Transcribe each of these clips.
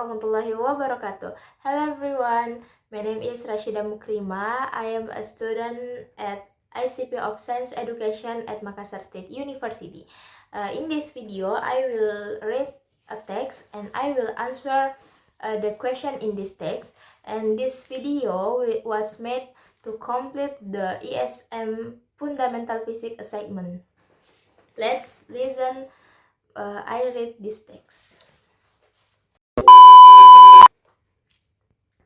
warahmatullahi wabarakatuh. Hello everyone, my name is Rashida Mukrima. I am a student at ICP of Science Education at Makassar State University. In this video, I will read a text and I will answer the question in this text. And this video was made to complete the ESM Fundamental Physics assignment. Let's listen. I read this text.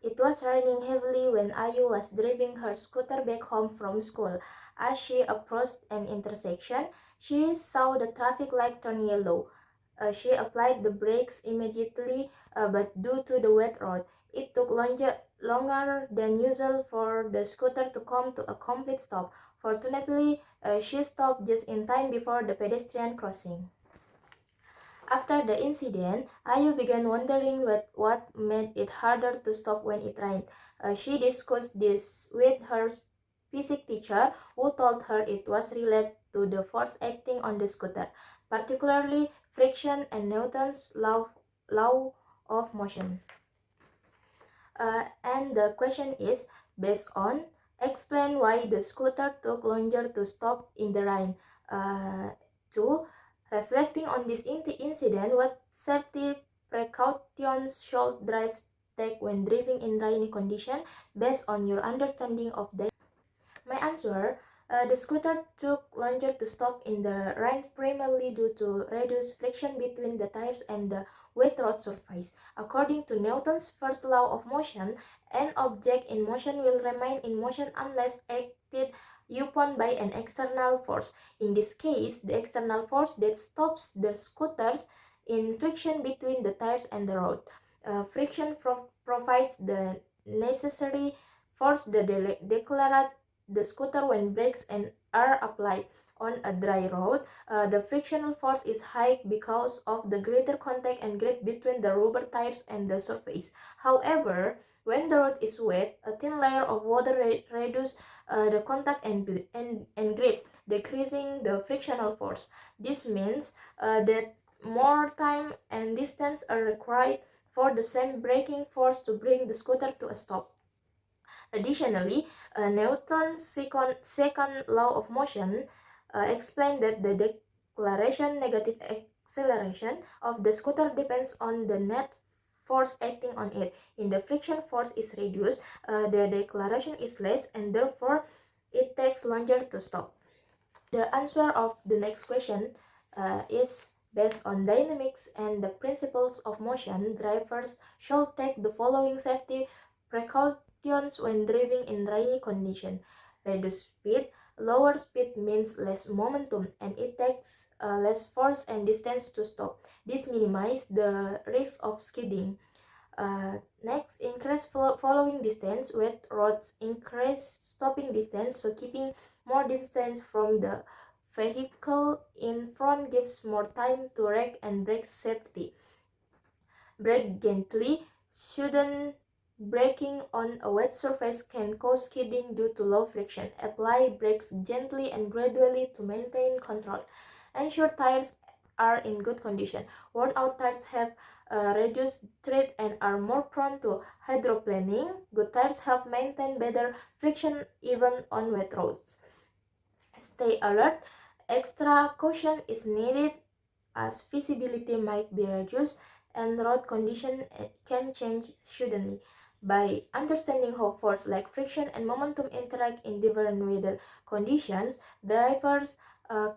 It was raining heavily when Ayu was driving her scooter back home from school. As she approached an intersection, she saw the traffic light turn yellow. She applied the brakes immediately, but due to the wet road, it took longer than usual for the scooter to come to a complete stop. Fortunately, she stopped just in time before the pedestrian crossing. After the incident, Ayu began wondering what made it harder to stop when it rained. She discussed this with her physics teacher, who told her it was related to the force acting on the scooter, particularly friction and Newton's law of motion. And the question is, based on, explain why the scooter took longer to stop in the rain. 2. Reflecting on this incident, what safety precautions should drivers take when driving in rainy condition based on your understanding of the... My answer, the scooter took longer to stop in the rain primarily due to reduced friction between the tires and the wet road surface. According to Newton's first law of motion, an object in motion will remain in motion unless acted upon by an external force. In this case, the external force that stops the scooters in friction between the tires and the road. Friction provides the necessary force that declared the scooter when brakes and are applied on a dry road. The frictional force is high because of the greater contact and grip between the rubber tires and the surface. However, when the road is wet, a thin layer of water reduces the contact and grip, decreasing the frictional force. This means that more time and distance are required for the same braking force to bring the scooter to a stop. Additionally, Newton's second law of motion explained that the declaration negative acceleration of the scooter depends on the net force acting on it. In the friction force is reduced, the declaration is less, and therefore it takes longer to stop. The answer of the next question is based on dynamics and the principles of motion. Drivers should take the following safety precautions when driving in rainy condition. Reduce speed. Lower speed means less momentum and it takes less force and distance to stop. This minimizes the risk of skidding. Next, increase following distance. Wet roads increase stopping distance, so keeping more distance from the vehicle in front gives more time to brake and brake safety. Brake gently. Shouldn't braking on a wet surface can cause skidding due to low friction. Apply brakes gently and gradually to maintain control. Ensure tires are in good condition. Worn out tires have reduced tread and are more prone to hydroplaning. Good tires help maintain better friction even on wet roads. Stay alert. Extra caution is needed as visibility might be reduced and road condition can change suddenly. By understanding how force like friction and momentum interact in different weather conditions, drivers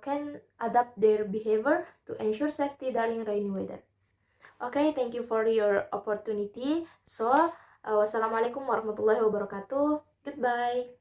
can adapt their behavior to ensure safety during rainy weather. Okay, thank you for your opportunity. So, wassalamualaikum warahmatullahi wabarakatuh. Goodbye.